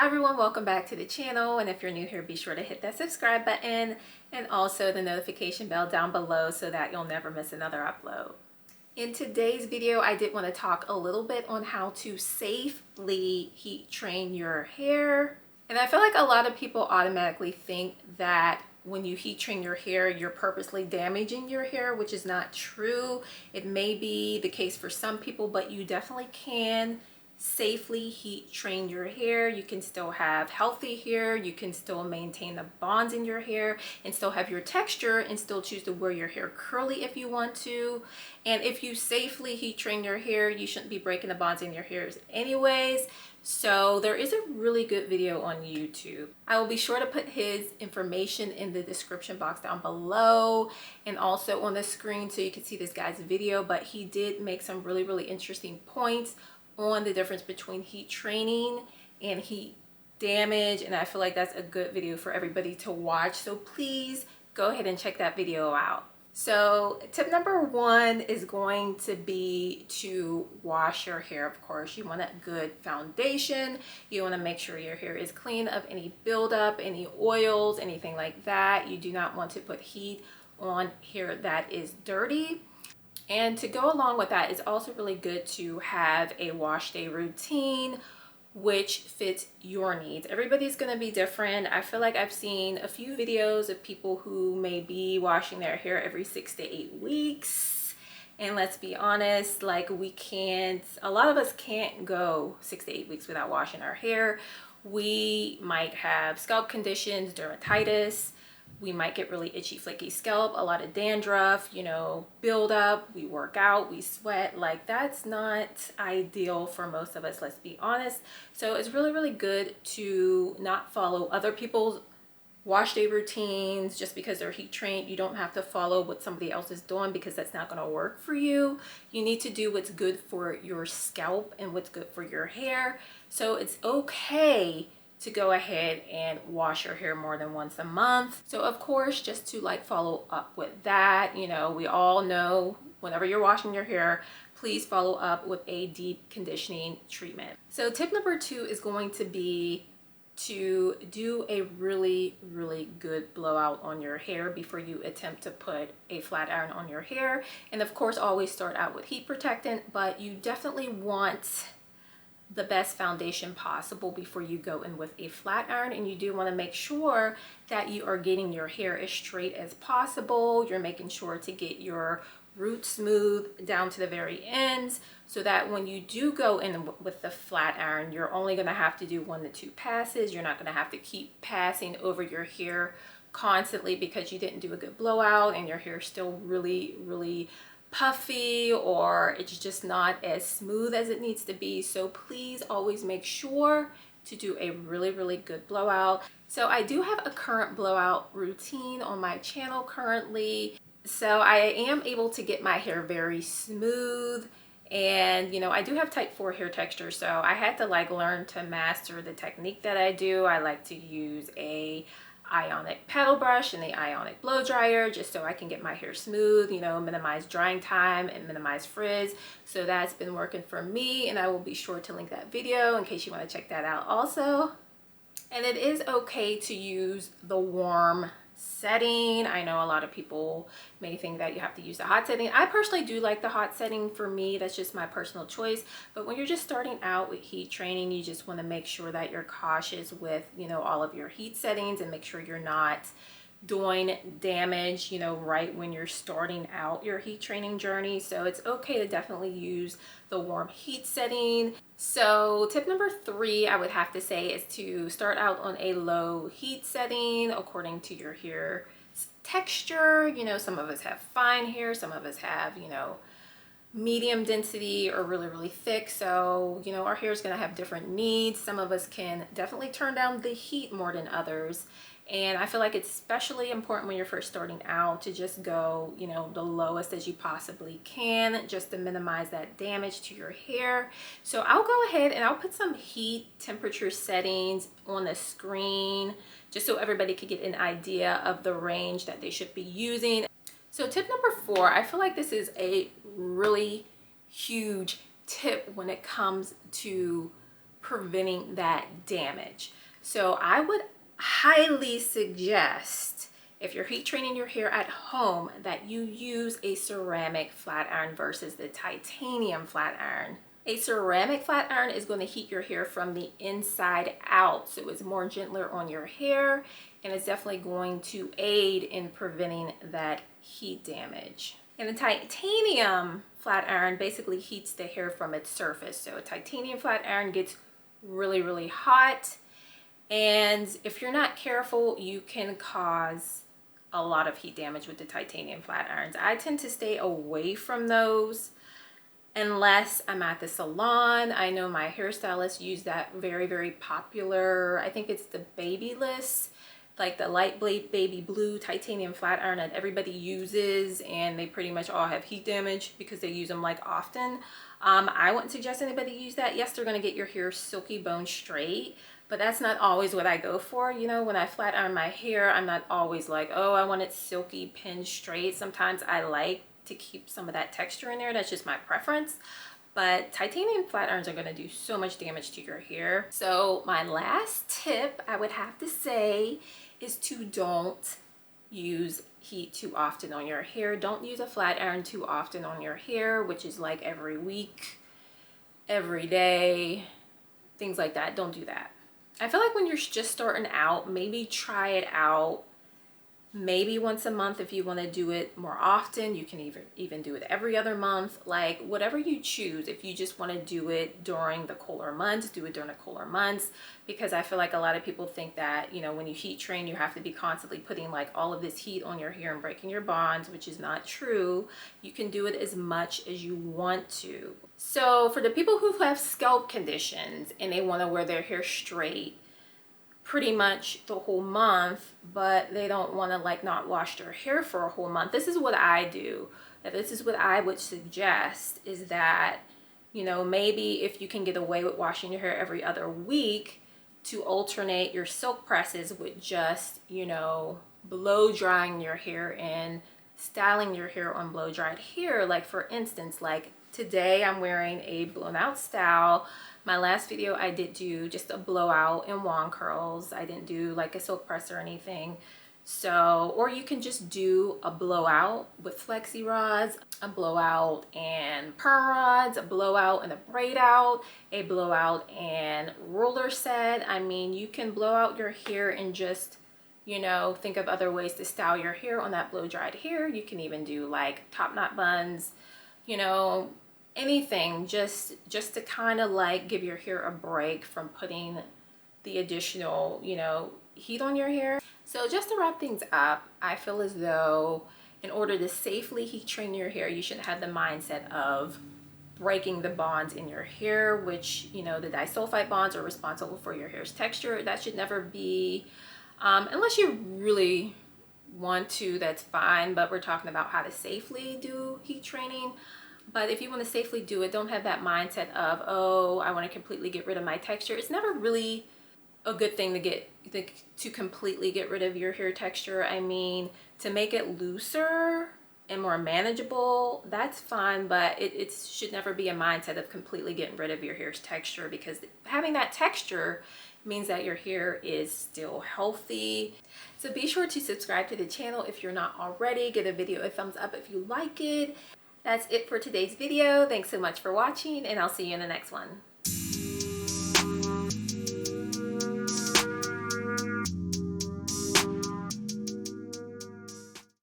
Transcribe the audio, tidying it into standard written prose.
Hi everyone, welcome back to the channel, and if you're new here, be sure to hit that subscribe button and also the notification bell down below so that you'll never miss another upload. In today's video, I did want to talk a little bit on how to safely heat train your hair. And I feel like a lot of people automatically think that when you heat train your hair, you're purposely damaging your hair, which is not true. It may be the case for some people, but you definitely can safely heat train your hair. You can still have healthy hair, you can still maintain the bonds in your hair and still have your texture and still choose to wear your hair curly if you want to. And if you safely heat train your hair, you shouldn't be breaking the bonds in your hairs anyways. So there is a really good video on YouTube. I will be sure to put his information in the description box down below and also on the screen so you can see this guy's video, but he did make some really interesting points on the difference between heat training and heat damage, and I feel like that's a good video for everybody to watch, so please go ahead and check that video out. So tip number one is going to be to wash your hair. Of course, you want a good foundation. You want to make sure your hair is clean of any buildup, any oils, anything like that. You do not want to put heat on hair that is dirty. And to go along with that, it's also really good to have a wash day routine which fits your needs. Everybody's going to be different. I feel like I've seen a few videos of people who may be washing their hair every 6 to 8 weeks. And let's be honest, like a lot of us can't go 6 to 8 weeks without washing our hair. We might have scalp conditions, dermatitis. We might get really itchy, flaky scalp, a lot of dandruff, build up, we work out, we sweat. Like, that's not ideal for most of us, let's be honest. So it's really good to not follow other people's wash day routines just because they're heat trained. You don't have to follow what somebody else is doing because that's not going to work for you. You need to do what's good for your scalp and what's good for your hair. So it's okay to go ahead and wash your hair more than once a month. So of course, just to follow up with that, we all know whenever you're washing your hair, please follow up with a deep conditioning treatment. So tip number two is going to be to do a really good blowout on your hair before you attempt to put a flat iron on your hair. And of course, always start out with heat protectant, but you definitely want the best foundation possible before you go in with a flat iron, and you do want to make sure that you are getting your hair as straight as possible. You're making sure to get your roots smooth down to the very ends so that when you do go in with the flat iron, you're only going to have to do 1 to 2 passes. You're not going to have to keep passing over your hair constantly because you didn't do a good blowout and your hair is still really puffy, or it's just not as smooth as it needs to be. So please always make sure to do a really good blowout. So I do have a current blowout routine on my channel currently. So I am able to get my hair very smooth, and I do have type 4 hair texture, so I had to learn to master the technique that I do. I like to use a ionic paddle brush and the ionic blow dryer just so I can get my hair smooth, minimize drying time and minimize frizz. So that's been working for me, and I will be sure to link that video in case you want to check that out also. And it is okay to use the warm setting. I know a lot of people may think that you have to use the hot setting. I personally do like the hot setting. For me, that's just my personal choice. But when you're just starting out with heat training, you just want to make sure that you're cautious with all of your heat settings and make sure you're not doing damage right when you're starting out your heat training journey. So it's okay to definitely use the warm heat setting. So tip number 3, I would have to say, is to start out on a low heat setting according to your hair texture. Some of us have fine hair, some of us have medium density or really thick. So our hair is going to have different needs. Some of us can definitely turn down the heat more than others. And I feel like it's especially important when you're first starting out to just go, the lowest as you possibly can, just to minimize that damage to your hair. So I'll go ahead and I'll put some heat temperature settings on the screen just so everybody could get an idea of the range that they should be using. So tip number 4, I feel like this is a really huge tip when it comes to preventing that damage. So I would highly suggest, if you're heat training your hair at home, that you use a ceramic flat iron versus the titanium flat iron. A ceramic flat iron is going to heat your hair from the inside out, so it's more gentler on your hair, and it's definitely going to aid in preventing that heat damage. And the titanium flat iron basically heats the hair from its surface. So a titanium flat iron gets really hot, and if you're not careful, you can cause a lot of heat damage with the titanium flat irons. I tend to stay away from those unless I'm at the salon. I know my hairstylists use that very popular, I think it's the Babyliss, like the light baby blue titanium flat iron that everybody uses, and they pretty much all have heat damage because they use them like often. I wouldn't suggest anybody use that. Yes, they're going to get your hair silky bone straight, but that's not always what I go for. You know, when I flat iron my hair, I'm not always like, oh, I want it silky pinned straight. Sometimes I like to keep some of that texture in there. That's just my preference. But titanium flat irons are going to do so much damage to your hair. So my last tip I would have to say is to don't use heat too often on your hair. Don't use a flat iron too often on your hair, which is like every week, every day, things like that. Don't do that. I feel like when you're just starting out, maybe try it out maybe once a month. If you want to do it more often, you can even do it every other month, like whatever you choose. If you just want to do it during the cooler months, do it during the cooler months, because I feel like a lot of people think that, you know, when you heat train, you have to be constantly putting like all of this heat on your hair and breaking your bonds, which is not true. You can do it as much as you want to. So for the people who have scalp conditions and they want to wear their hair straight pretty much the whole month, but they don't want to like not wash their hair for a whole month, this is what I do. This is what I would suggest, is that, you know, maybe if you can get away with washing your hair every other week, to alternate your silk presses with just, you know, blow drying your hair and styling your hair on blow dried hair. Like for instance, like today I'm wearing a blown out style. My last video I did do just a blowout and wand curls. I didn't do like a silk press or anything. So, or you can just do a blowout with flexi rods, a blowout and perm rods, a blowout and a braid out, a blowout and roller set. I mean, you can blow out your hair and just, you know, think of other ways to style your hair on that blow dried hair. You can even do like top knot buns, you know, anything just to kind of like give your hair a break from putting the additional, you know, heat on your hair. So just to wrap things up, I feel as though in order to safely heat train your hair, you shouldn't have the mindset of breaking the bonds in your hair, which, you know, the disulfide bonds are responsible for your hair's texture. That should never be, unless you really want to, that's fine, but we're talking about how to safely do heat training. But if you want to safely do it, don't have that mindset of, oh, I want to completely get rid of my texture. It's never really a good thing to completely get rid of your hair texture. I mean, to make it looser and more manageable, that's fine, but it should never be a mindset of completely getting rid of your hair's texture, because having that texture means that your hair is still healthy. So be sure to subscribe to the channel if you're not already. Give the video a thumbs up if you like it. That's it for today's video. Thanks so much for watching, and I'll see you in the next one.